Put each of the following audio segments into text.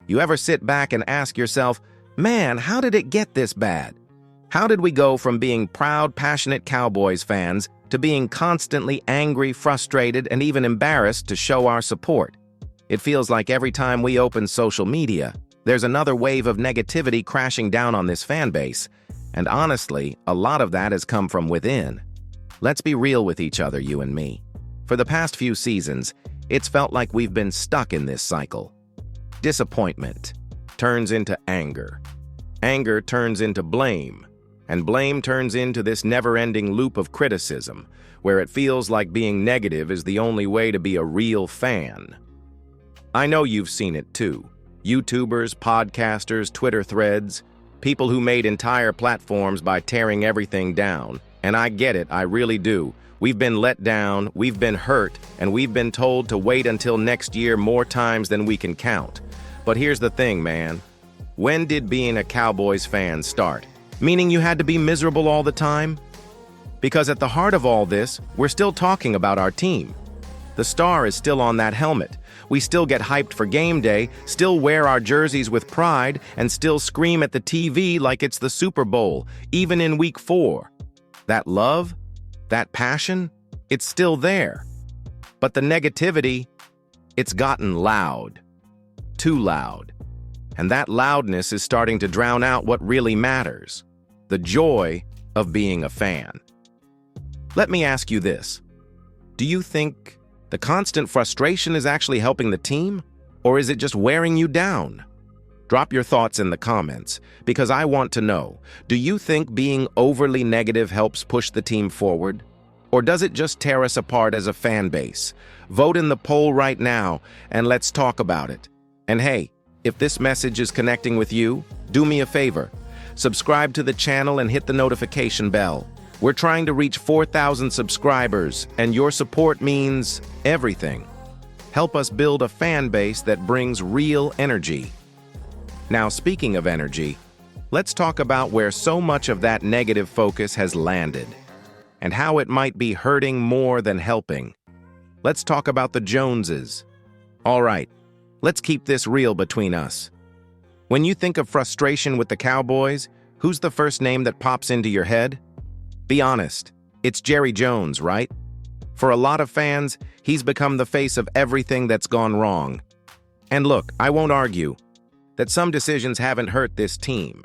You ever sit back and ask yourself, man, how did it get this bad? How did we go from being proud, passionate Cowboys fans to being constantly angry, frustrated, and even embarrassed to show our support? It feels like every time we open social media, there's another wave of negativity crashing down on this fan base. And honestly, a lot of that has come from within. Let's be real with each other, you and me. For the past few seasons, it's felt like we've been stuck in this cycle. Disappointment turns into anger. Anger turns into blame. And blame turns into this never-ending loop of criticism, where it feels like being negative is the only way to be a real fan. I know you've seen it too. YouTubers, podcasters, Twitter threads, people who made entire platforms by tearing everything down. And I get it, I really do. We've been let down, we've been hurt, and we've been told to wait until next year more times than we can count. But here's the thing, man. When did being a Cowboys fan start? Meaning you had to be miserable all the time? Because at the heart of all this, we're still talking about our team. The star is still on that helmet. We still get hyped for game day, still wear our jerseys with pride, and still scream at the TV like it's the Super Bowl, even in week 4. That love, that passion, it's still there. But the negativity, it's gotten loud. Too loud. And that loudness is starting to drown out what really matters. The joy of being a fan. Let me ask you this. Do you think the constant frustration is actually helping the team? Or is it just wearing you down? Drop your thoughts in the comments, because I want to know, do you think being overly negative helps push the team forward? Or does it just tear us apart as a fan base? Vote in the poll right now, and let's talk about it. And hey, if this message is connecting with you, do me a favor. Subscribe to the channel and hit the notification bell. We're trying to reach 4,000 subscribers, and your support means everything. Help us build a fan base that brings real energy. Now, speaking of energy, let's talk about where so much of that negative focus has landed, and how it might be hurting more than helping. Let's talk about the Joneses. All right, let's keep this real between us. When you think of frustration with the Cowboys, who's the first name that pops into your head? Be honest, it's Jerry Jones, right? For a lot of fans, he's become the face of everything that's gone wrong. And look, I won't argue that some decisions haven't hurt this team.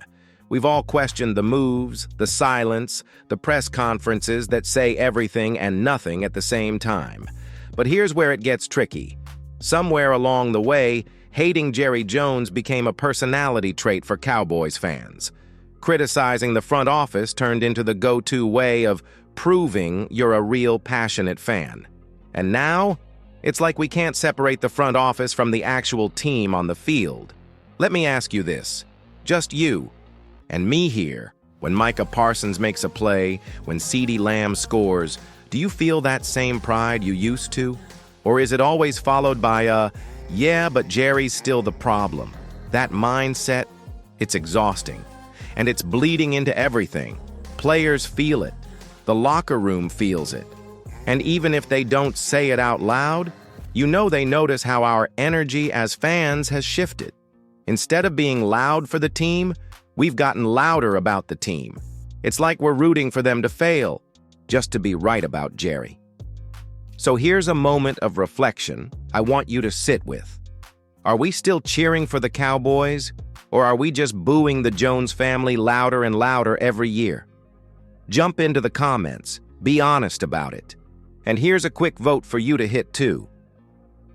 We've all questioned the moves, the silence, the press conferences that say everything and nothing at the same time. But here's where it gets tricky. Somewhere along the way, hating Jerry Jones became a personality trait for Cowboys fans. Criticizing the front office turned into the go-to way of proving you're a real passionate fan. And now, it's like we can't separate the front office from the actual team on the field. Let me ask you this. Just you and me here, when Micah Parsons makes a play, when CeeDee Lamb scores, do you feel that same pride you used to? Or is it always followed by a, yeah, but Jerry's still the problem? That mindset, it's exhausting. And it's bleeding into everything. Players feel it. The locker room feels it. And even if they don't say it out loud, you know they notice how our energy as fans has shifted. Instead of being loud for the team, we've gotten louder about the team. It's like we're rooting for them to fail, just to be right about Jerry. So here's a moment of reflection I want you to sit with. Are we still cheering for the Cowboys? Or are we just booing the Jones family louder and louder every year? Jump into the comments. Be honest about it. And here's a quick vote for you to hit too.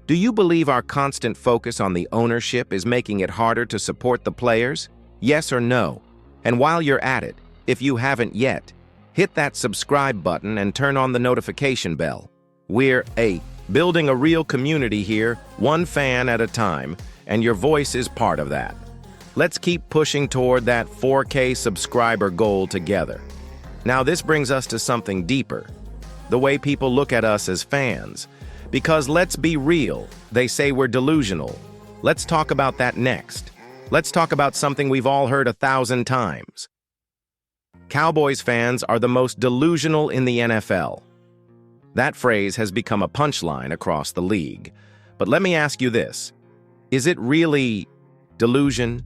Do you believe our constant focus on the ownership is making it harder to support the players? Yes or no? And while you're at it, if you haven't yet, hit that subscribe button and turn on the notification bell. We're building a real community here, one fan at a time, and your voice is part of that. Let's keep pushing toward that 4K subscriber goal together. Now this brings us to something deeper, the way people look at us as fans. Because let's be real, they say we're delusional. Let's talk about that next. Let's talk about something we've all heard 1,000 times. Cowboys fans are the most delusional in the NFL. That phrase has become a punchline across the league. But let me ask you this. Is it really delusion,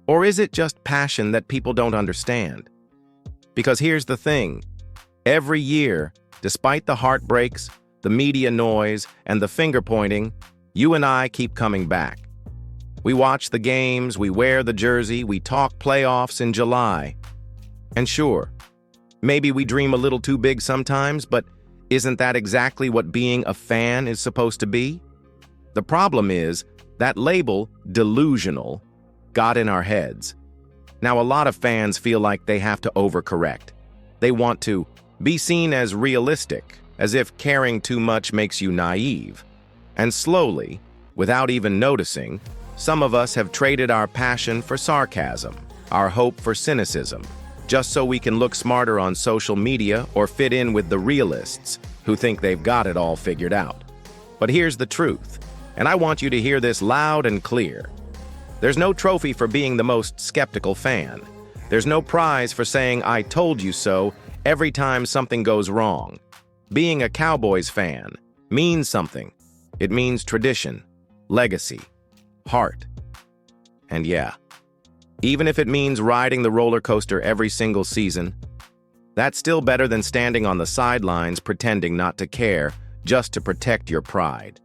or is it just passion that people don't understand? Because here's the thing. Every year, despite the heartbreaks, the media noise, and the finger-pointing, you and I keep coming back. We watch the games, we wear the jersey, we talk playoffs in July. And sure, maybe we dream a little too big sometimes, but isn't that exactly what being a fan is supposed to be? The problem is that label, delusional, got in our heads. Now, a lot of fans feel like they have to overcorrect. They want to be seen as realistic, as if caring too much makes you naive. And slowly, without even noticing, some of us have traded our passion for sarcasm, our hope for cynicism, just so we can look smarter on social media or fit in with the realists who think they've got it all figured out. But here's the truth, and I want you to hear this loud and clear. There's no trophy for being the most skeptical fan. There's no prize for saying, "I told you so," every time something goes wrong. Being a Cowboys fan means something. It means tradition, legacy, heart. And yeah, even if it means riding the roller coaster every single season, that's still better than standing on the sidelines pretending not to care just to protect your pride.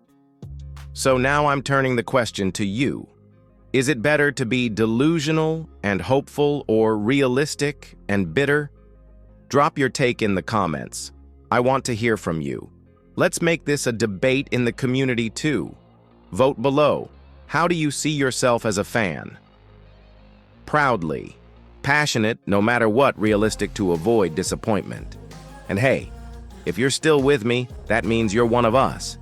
So now I'm turning the question to you. Is it better to be delusional and hopeful or realistic and bitter? Drop your take in the comments. I want to hear from you. Let's make this a debate in the community too. Vote below. How do you see yourself as a fan? Proudly, passionate, no matter what, realistic to avoid disappointment. And hey, if you're still with me, that means you're one of us.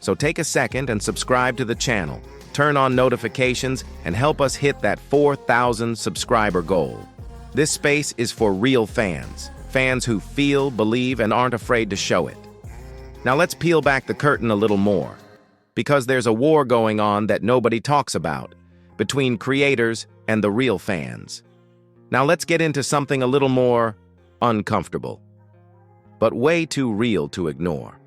So take a second and subscribe to the channel, turn on notifications, and help us hit that 4,000 subscriber goal. This space is for real fans, fans who feel, believe, and aren't afraid to show it. Now let's peel back the curtain a little more, because there's a war going on that nobody talks about, between creators and the real fans. Now let's get into something a little more uncomfortable, but way too real to ignore.